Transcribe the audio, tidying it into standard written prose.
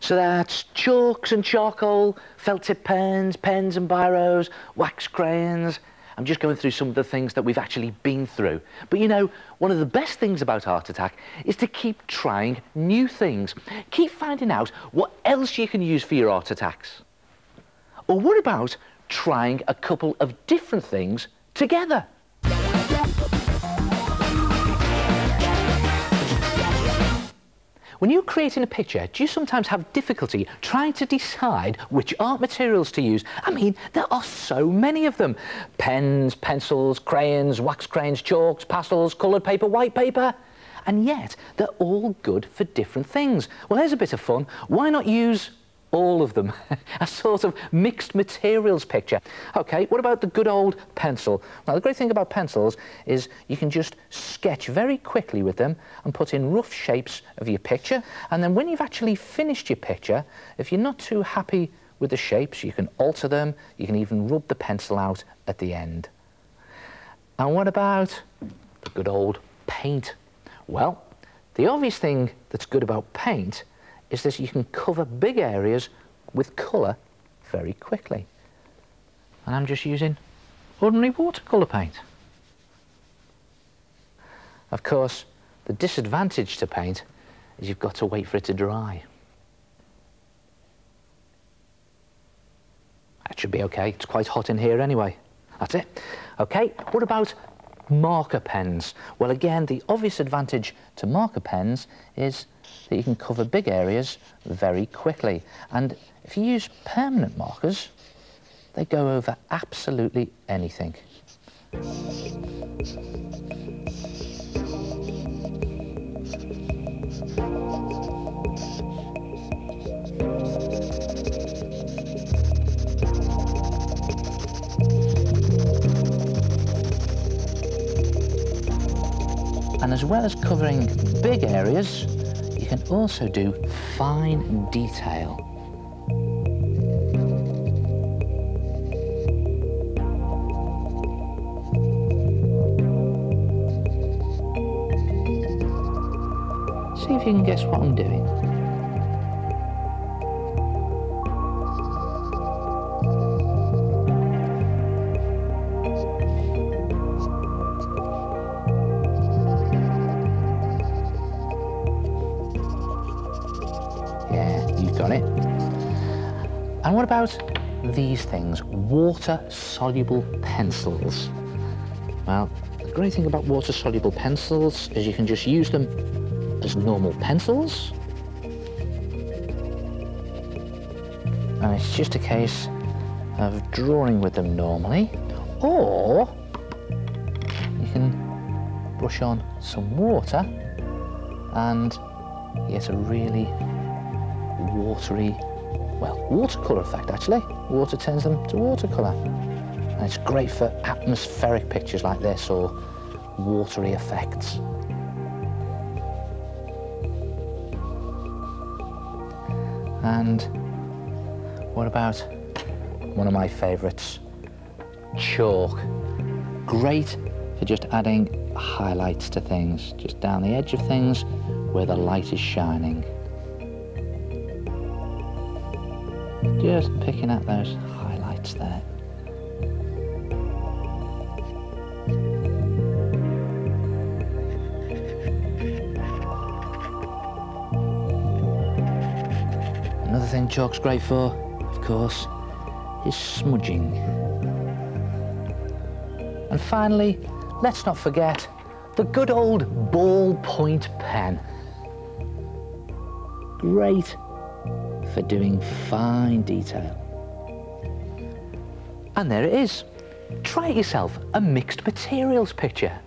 So that's chalks and charcoal, felt tip pens, pens and biros, wax crayons. I'm just going through some of the things that we've actually been through. But you know, one of the best things about Art Attack is to keep trying new things. Keep finding out what else you can use for your art attacks. Or what about trying a couple of different things together? When you're creating a picture, do you sometimes have difficulty trying to decide which art materials to use? I mean, there are so many of them. Pens, pencils, crayons, wax crayons, chalks, pastels, coloured paper, white paper. And yet, they're all good for different things. Well, here's a bit of fun. Why not use all of them? A sort of mixed materials picture. Okay, what about the good old pencil? Now, the great thing about pencils is you can just sketch very quickly with them and put in rough shapes of your picture. And then when you've actually finished your picture, if you're not too happy with the shapes, you can alter them. You can even rub the pencil out at the end. And what about the good old paint? Well, the obvious thing that's good about paint is that you can cover big areas with colour very quickly. And I'm just using ordinary watercolour paint. Of course, the disadvantage to paint is you've got to wait for it to dry. That should be okay, it's quite hot in here anyway. That's it. Okay, what about marker pens? Well, again, the obvious advantage to marker pens is that you can cover big areas very quickly. And if you use permanent markers, they go over absolutely anything. And as well as covering big areas, you can also do fine detail. See if you can guess what I'm doing. Got it. And what about these things? Water-soluble pencils. Well, the great thing about water-soluble pencils is you can just use them as normal pencils. And it's just a case of drawing with them normally. Or you can brush on some water and get a really watery, well, watercolour effect actually. Water turns them to watercolour. And it's great for atmospheric pictures like this or watery effects. And what about one of my favourites, chalk. Great for just adding highlights to things, just down the edge of things where the light is shining. Just picking out those highlights there. Another thing chalk's great for, of course, is smudging. And finally, let's not forget the good old ballpoint pen. Great for doing fine detail. And there it is. Try it yourself, a mixed materials picture.